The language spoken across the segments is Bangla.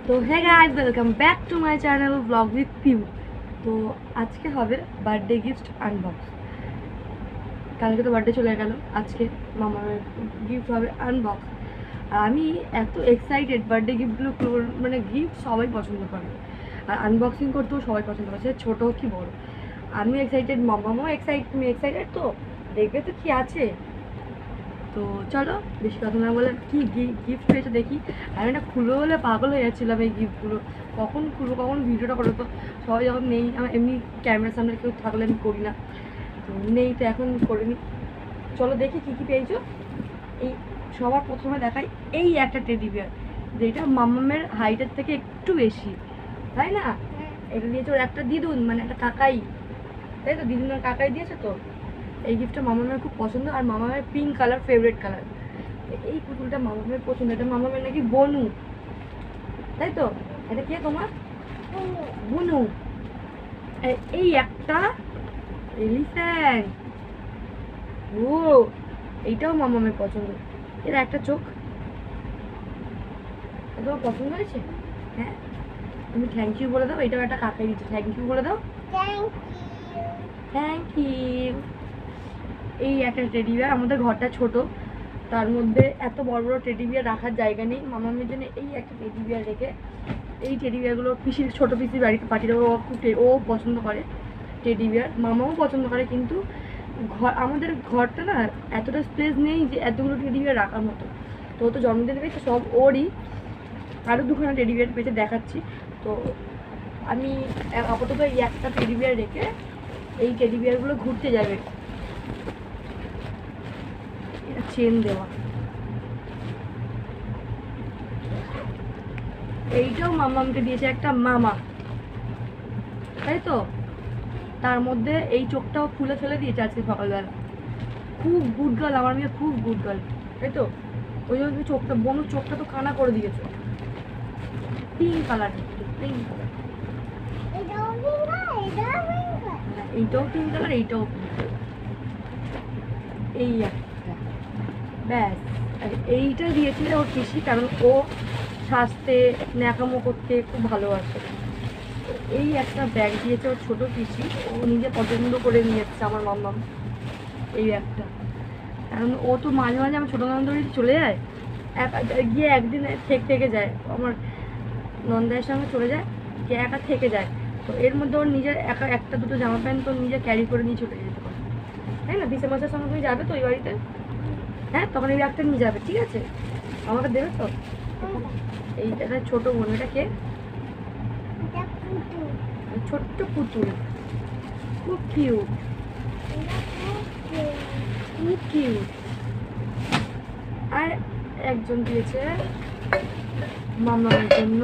তো hey guys, welcome back to my channel blog with Piu. তো আজকে হবে বার্থডে গিফট আনবক্স। কালকে তো বার্থডে চলে গেল, আজকে মামার গিফট হবে আনবক্স। আর আমি এত এক্সাইটেড, বার্থডে গিফটগুলো মানে গিফট সবাই পছন্দ করে আর আনবক্সিং করতেও সবাই পছন্দ করে, সে ছোটো হোক কি বড়ো। আমি এক্সাইটেড, মামাও এক্সাইটেড। তো দেখবে তো কী আছে। তো চলো বেশি কথা না বলে কি গিফট পেয়েছে দেখি। আমি এটা খুলবো বলে পাগল হয়ে যাচ্ছিলাম এই গিফটগুলো, কখন খুলবো কখন ভিডিওটা করবো। তো সবাই যখন নেই, আমার এমনি ক্যামেরার সামনে কেউ থাকলে আমি করি না, তো নেই তো এখন করিনি। চলো দেখি কী কী পেয়েছো। এই সবার প্রথমে দেখাই এই একটা টেডি বিয়ার, যেটা মামামের হাইটের থেকে একটু বেশি, তাই না? এটা দিয়েছে ওর একটা দিদুন, মানে একটা কাকাই, তাই তো? দিদুনের কাকাই দিয়েছে। তো এই গিফটটা মামামের খুব পছন্দ, আর মামামের পিঙ্ক কালার ফেভারিট কালার। এই পুতুলটা মামামের পছন্দ, এটা মামামের নাকি বনু, তাই তো? এটা কে তোমার? বুনু। এই একটা এলিফ্যান্ট, ও এইটাও মামামের পছন্দ। এর একটা চোখ, তোমার পছন্দ হয়েছে? হ্যাঁ, তুমি থ্যাংক ইউ বলে দাও। এটাও একটা কাকাই দিচ্ছে, থ্যাংক ইউ বলে দাও। Thank you. এই একটা টেডি বিয়ার, আমাদের ঘরটা ছোট, তার মধ্যে এত বড় বড় টেডি বিয়ার রাখার জায়গা নেই। মামামের জন্য এই একটা টেডি বিয়ার রেখে, এই টেডি বিয়ারগুলো পিসির, ছোটো পিসির বাড়িতে পাঠিয়ে দেবো। ও পছন্দ করে টেডি বিয়ার, মামাও পছন্দ করে, কিন্তু আমাদের ঘরটা না এতটা স্পেস নেই যে এতগুলো টেডি বিয়ার রাখার মতো। তো ও তো জন্মদিন পেয়েছে, সব ওরই। আরও দুখানা টেডি বিয়ার পেয়েছে, দেখাচ্ছি। তো আমি আপাতত এই একটা টেডি বিয়ার রেখে এই টেডি বিয়ারগুলো ঘুরতে যাবে। চেন দেওয়া, এইটাও মামামকে দিয়েছে একটা মামা, তাই তো? তার মধ্যে এই চোখটাও খুলে ফেলে দিয়েছে আজকে সকালবেলা। খুব গুড গার্ল আমার মেয়ে, খুব গুড গার্ল, তাই তো? ওই জন্য চোখটা, বনুর চোখটা তো কানা করে দিয়েছে। পিঙ্ক কালার, পিঙ্ক কালার, এইটাও পিঙ্ক কালার, এইটাও পিঙ্ক কালার। এই একটা, ব্যাস। আর এইটা দিয়েছিল ওর পিসি, কারণ ও সাজতে ন্যাকামো করতে খুব ভালোবাসে। এই একটা ব্যাগ দিয়েছে ওর ছোটো পিসি, ও নিজে পছন্দ করে নিয়ে এসছে আমার মাম্মাম। এই একটা, কারণ ও তো মাঝে মাঝে আমার ছোটো নন্দ চলে যায়, গিয়ে একদিন থেকে যায়, আমার নন্দায়ের সঙ্গে চলে যায়, গিয়ে একা থেকে যায়। তো এর মধ্যে ওর নিজের একা একটা দুটো জামা প্যান্ট তো নিজে ক্যারি করে নিয়ে চলে যেতে পারে, তাই না? বিশে মাসের সঙ্গে তুমি যাবে তো ওই বাড়িতে, হ্যাঁ, তখন এই ব্যাগটা নিয়ে যাবে, ঠিক আছে? আমাকে দেবে তো? এইটা ছোটো বোন, এটা কে? ছোট্ট পুতুল, খুব কিউট, খুব কিউট। আর একজন দিয়েছে মামার জন্য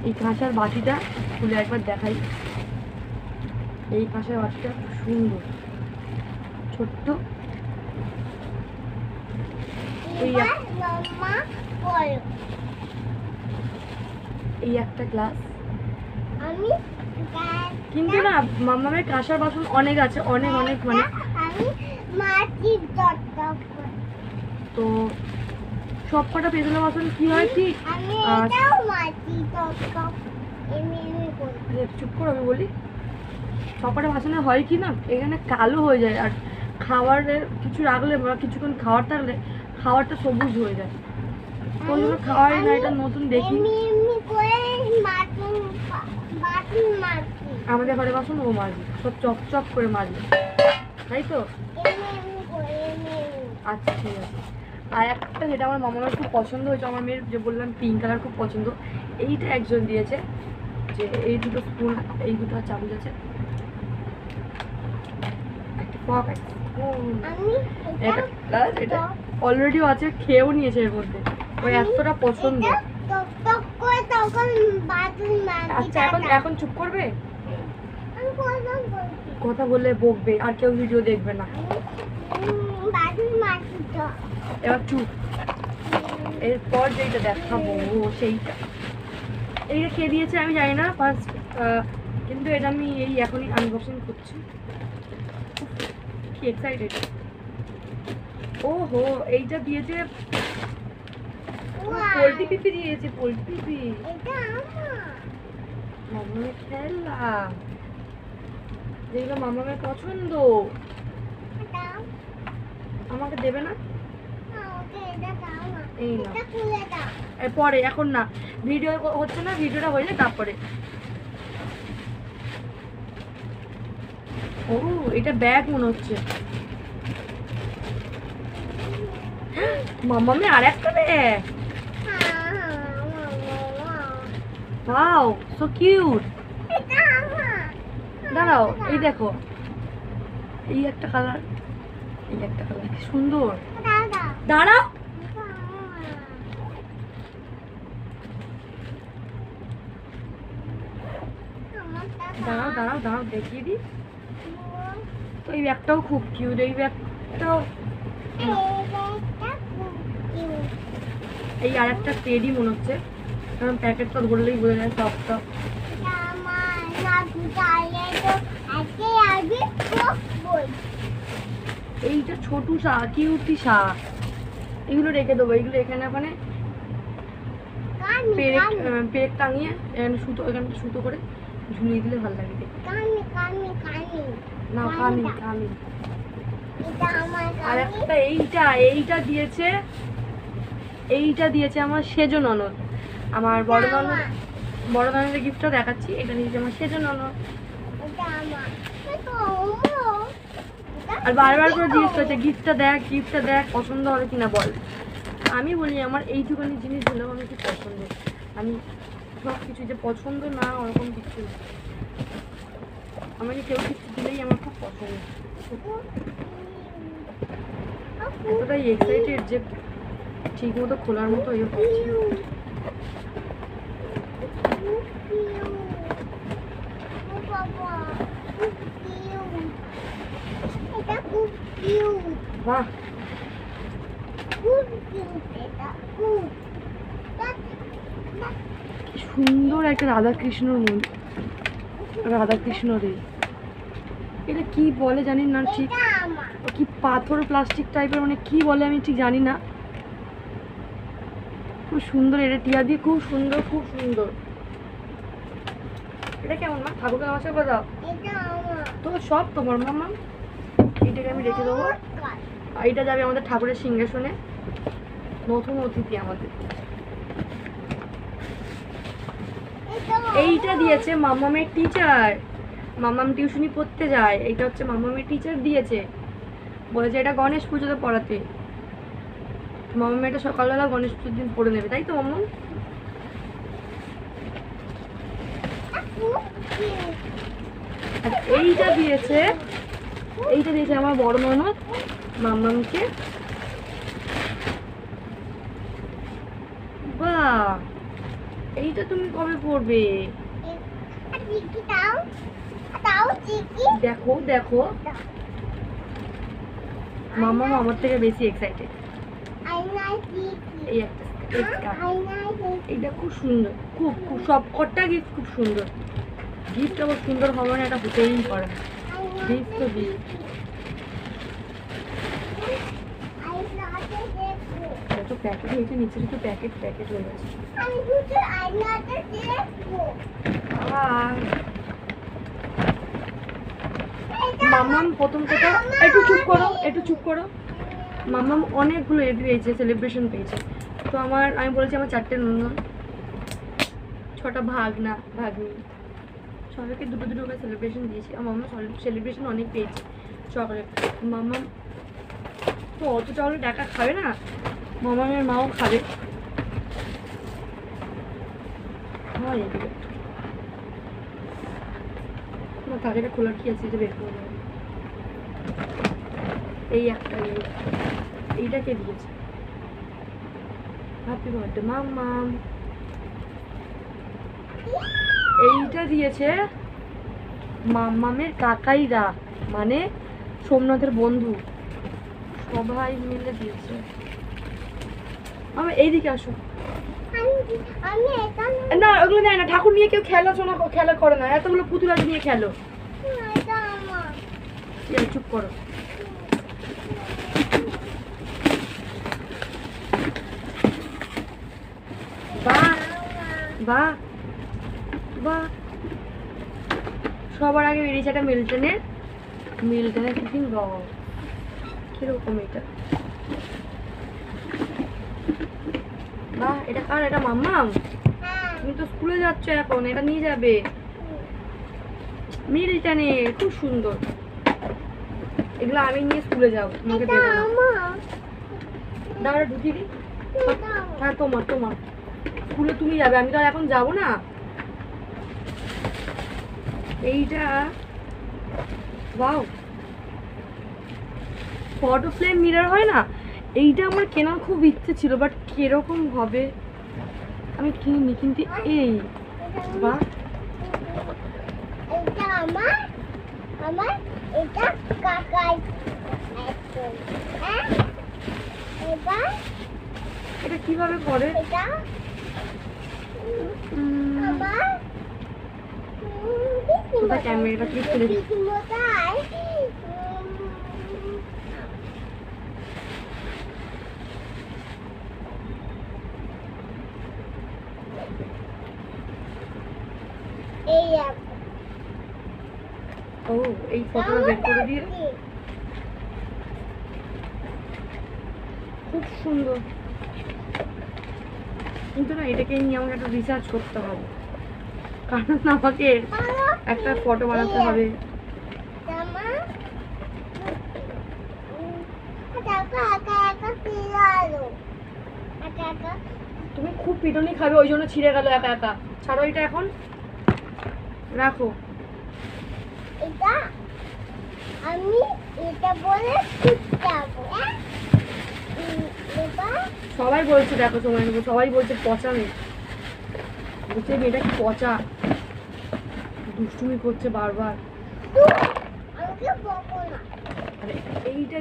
এই কাঁসার বাটিটা, খুলে একবার দেখাই। এই কাঁসার বাটিটা খুব সুন্দর, ছোট্ট। এই একটা গ্লাস, কিন্তু না মামামের কাঁসার বাসন অনেক আছে, অনেক অনেক, মানে তো সব কটা পেছনের বাসন কি হয় ঠিক। চুপ করো, আমি বলি। সব কটা বাসনে হয় কি না, এখানে কালো হয়ে যায়, আর খাবারের কিছু রাখলে বা কিছুক্ষণ খাবার থাকলে খাবারটা সবুজ হয়ে যায়। কোন জন্য খাওয়াই না, এটা নতুন দেখি। আমাদের ঘরে বাসন ও মাঝি, সব চকচক করে মাঝি, তাই তো? আচ্ছা ঠিক আছে। আর একটা যেটা আমার মামার খুব পছন্দ হয়েছে, আমার মেয়ের, যে বললাম পিঙ্ক কালার খুব পছন্দ, এইটা একজন দিয়েছে, যে এই দুটো স্পুন, এই দুটো চামচ আছে, একটা ফক আছে, এটা অলরেডিও আছে, খেয়েও নিয়েছে এর মধ্যে, ওই এতটা পছন্দ। আচ্ছা এখন চুপ করবে, কথা বললে বকবে আর কেউ ভিডিও দেখবে না। এবার চুপ। এরপর যেটা দেখাবো সেইটা, এইটা কে দিয়েছে আমি জানি না ফার্স্ট, কিন্তু এটা আমি এই এখনই আনবক্সিং করছি। কি এক্সাইটেড! ওহো, এইটা দিয়েছে পোল্ট্রি পিপি দিয়েছে, পোল্ট্রি পিপি। মামামের খেলনা, যেগুলো মামামের পছন্দ। আমাকে দেবে না? এই না, পরে, এখন না, ভিডিও হচ্ছে না, ভিডিওটা হয়ে যায় তারপরে। ও এটা ব্যাগ মনে হচ্ছে। মামামে আর একটা ব্যাগ। Wow, so cute. দাঁড়াও, এই দেখো, এই একটা কালার, এই একটা কালার, কি সুন্দর। দাঁড়াও, দাঁড়াও দাঁড়াও দাঁড়াও, দেখিয়ে দিই। তো এই ব্যাগটাও খুব কিউট, এই ব্যাগটাও। এই আর একটা টেডি মনে হচ্ছে, কারণ প্যাকেটটা ধরলেই বোঝা যায় সবটা। এইটা ছোটু সা, কিউটি সা, এগুলো রেখে দেবো। এগুলো এখানে ওখানে পেরেক টাঙিয়ে এখানে সুতো, এখানে সুতো করে ঝুলিয়ে দিলে ভালো লাগে দেখতে। না কামি কামি। আর একটা এইটা, এইটা দিয়েছে, এইটা দিয়েছে আমার সেজো ননদ। আমার বড় ননদ, বড় ননদের গিফটটা দেখাচ্ছি। এটা দিয়েছে আমার সেজো ননদ। আর বারবার করে জিজ্ঞেস করছে গিফটটা দেখ, গিফটটা দেখ, পছন্দ হবে কিনা বল। আমি বলি আমার এইটুখানি জিনিস হলেও আমি খুব পছন্দ। আমি সব কিছু যে পছন্দ না ওরকম কিছু, আমাকে কেউ কিছু দিলেই আমার খুব পছন্দ। এতটাই এক্সাইটেড যে ঠিক মতো খোলার মতো ইয়ে হচ্ছে। বাহ, কি সুন্দর একটা রাধাকৃষ্ণর মন, রাধাকৃষ্ণর। এটা কি বলে জানি না ঠিক, কি পাথর প্লাস্টিক টাইপের, মানে কি বলে আমি ঠিক জানি না। খুব সুন্দর, এটা টিয়া দিয়ে খুব সুন্দর, খুব সুন্দর। এটা কেমন মা? ঠাকুরকে নমস্কার করে দাও। তো সব তোমার মামা। এইটাকে আমি রেখে দেবো। আর এটা যাবে আমাদের ঠাকুরের সিংহাসনে, নতুন অতিথি আমাদের। এইটা দিয়েছে মামামের টিচার, মামাম টিউশনি পড়তে যায়। এইটা হচ্ছে মামামের টিচার দিয়েছে, বলেছে এটা গণেশ পুজোতে পড়াতে। মামাম এটা সকালবেলা গণেশ পুজোর দিন পড়ে নেবে, তাই তো মামাম? এইটা দিয়েছে, এইটা দিয়েছে আমার বড় ননদ মামামকে। বাহ, এইটা তুমি কবে পড়বে? দেখো দেখো, মামাম আমার থেকে বেশি এক্সাইটেড। এই একটা, এইটা খুব সুন্দর, খুব খুব সবকটা গিফট খুব সুন্দর। গিফট আবার সুন্দর হবে না, এটা হতেই পারে। গিফট তো গিফট। যত প্যাকেট হয়েছে নিচে তো প্যাকেট প্যাকেট হয়ে গেছে। মামাম প্রথম কথা, একটু চুপ করো, একটু চুপ করো। মামাম অনেকগুলো এ পেয়েছে, সেলিব্রেশন পেয়েছে। তো আমি বলেছি আমার 4টে ননদ, 6টা ভাগনা ভাগ্নি, সবাইকে দুটো দুটো করে সেলিব্রেশন দিয়েছি। আর মামা সেলিব্রেশন অনেক পেয়েছে চকলেট। মামাম তো অত চকলেট একা খাবে না, মামামের মাও খাবে। হয় এদিকে তোমার কাকেটা খোলার কি আছে, এটা বের করে দেবো। এই একটা, এইটাকে দিয়েছে হ্যাপি বার্থডে মামাম। এইটা দিয়েছে মামামের কাকাইরা, মানে সোমনাথের বন্ধু, সবাই মিলে দিয়েছে। এইদিকে আসো। না ওগুলো নেয় না, ঠাকুর নিয়ে কেউ খেলাচোনা খেলা করে না, এতগুলো পুতুল আজ নিয়ে খেলো। চুপ করো। বাহ বাহ, সবার আগে বেরিয়েছে একটা মিল্টনের টিফিন বক্স। কিরকম এটা? বাহ, এটা কার? এটা মাম্মাম? তুমি তো স্কুলে যাচ্ছ এখন, এটা নিয়ে যাবে। মিল্টনে খুব সুন্দর, এগুলো আমি নিয়ে স্কুলে যাবো, তোমাকে দেবো না। দাঁড়া ঢুকিয়ে দিই। হ্যাঁ তোমার স্কুলে তুমি যাবে, আমি তো আর এখন যাবো না। এইটা ওয়াও, ফটো ফ্রেম মিরর হয় না, এইটা আমার কেনার খুব ইচ্ছে ছিল, বাট কিরকম হবে আমি কিনিনি। কিন্তু এই বাহ, এটা আমার এটা কাকাই। এবার এটা কিভাবে করে? এটা আমার কোথায় ক্যামেরাটা ক্লিক করে দিই। কোথায় এই ও, এই ফটোটা বের করে দিয়ে খুব সুন্দর। কিন্তু না, এটাকে নিয়ে আমাকে একটা রিসার্চ করতে হবে, কারণ আমাকে একটা ফটো বানাতে হবে। জামা একা একা একা পিলালো একা একা। তুমি খুব পিটুনি খাবে, ওই জন্য ছিঁড়ে গেল একা একা। ছাড়ো এটা, এখন রাখো। এটা আমি এটা বলে যাবো। এবার সবাই বলছে, দেখো সময় নেবো, সবাই বলছে পচা মেয়ে, বলছে মেয়েটা কি পচা, দুষ্টুমি করছে বারবার। আমাকে বকো না। আরে এইটা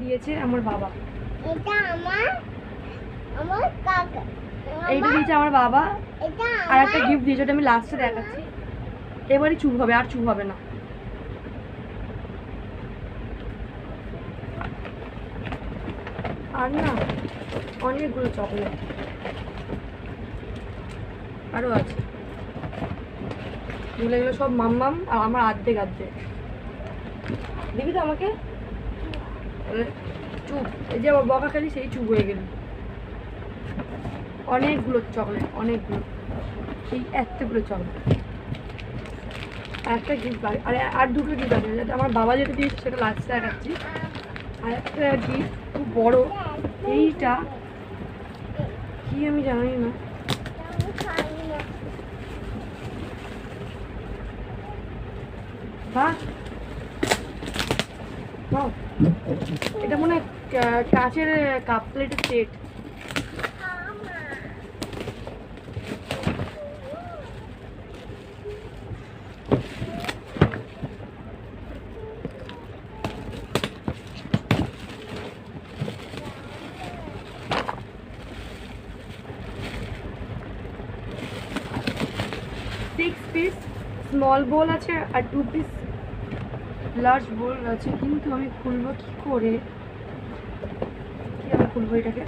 দিয়েছে আমার বাবা, এটা আমার কাকা। এইটা দিয়েছে আমার বাবা, এটা আর একটা গিফট দিয়েছে, ওটা আমি লাস্টে দেখাচ্ছি। এবারই চুপ হবে, আর চুপ হবে না। আর না, অনেকগুলো চকলেট আরো আছে, এগুলো সব মাম্মাম আর আমার আর্ধেক দিবি তো আমাকে? চুপ, এই যে আবার বকা খালি, সেই চুপ হয়ে গেলি। অনেকগুলো চকলেট, অনেকগুলো, এই এতগুলো চকলেট, আর একটা গিফট, আর দুটো গিফট আছে, যাতে আমার বাবা যেটা দিয়েছে সেটা লাস্টে দেখাচ্ছি। আর একটা গিফট খুব বড়, এইটা কি আমি জানি না। বাহ, এটা মনে হয় কাচের কাপ প্লেটের সেট। সিক্স পিস স্মল বোল আছে আর 2 পিস লার্জ বোল আছে, কিন্তু আমি খুলবো কি করে? আমি খুলবো এটাকে?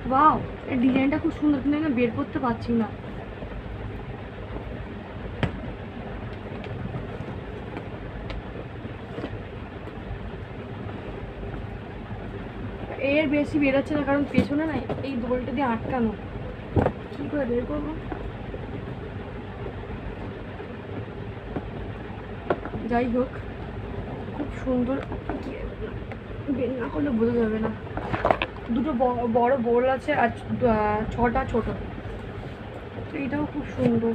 ওয়াও, এই ডিজাইনটা খুব সুন্দর, কিন্তু আমি বের করতে পারছি না। এর বেশি বেরোচ্ছে না, কারণ পেছনে না এই দোলটা দিয়ে আটকানো। কি করে বের করবো? যাই হোক, খুব সুন্দর, বের না করলে বোঝা যাবে না। দুটো বড় বোল আছে আর 6টা ছোট, তো এটাও খুব সুন্দর।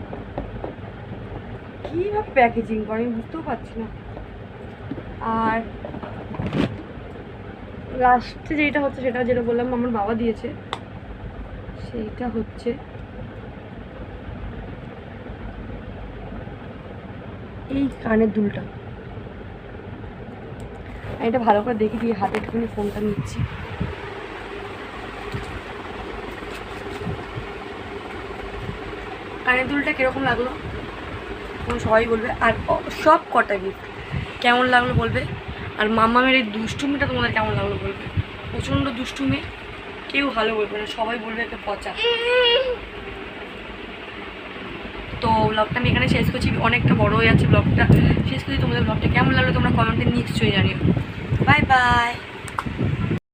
কীভাবে প্যাকেজিং করে আমি বুঝতেও পারছি না। আর লাস্টে যেটা হচ্ছে, সেটা যেটা বললাম আমার বাবা দিয়েছে, সেইটা হচ্ছে এই কানের দুলটা। এটা ভালো করে দেখে দিয়ে হাতে একটুখানি ফোনটা নিচ্ছি। কানের দুলটা কীরকম লাগলো তখন সবাই বলবে। আর সব কটা গিফট কেমন লাগলো বলবে। আর মামামের এই দুষ্টুমিটা তোমাদের কেমন লাগলো বলবে। প্রচণ্ড দুষ্টুমি, কেউ ভালো বলবে না, সবাই বলবে একটা পচা। তো ব্লগটা আমি এখানে শেষ করছি, অনেকটা বড় হয়ে যাচ্ছে ব্লগটা শেষ করছি। তোমাদের ব্লগটা কেমন লাগলো তোমরা কমেন্টে নিশ্চয়ই জানিও। Bye bye.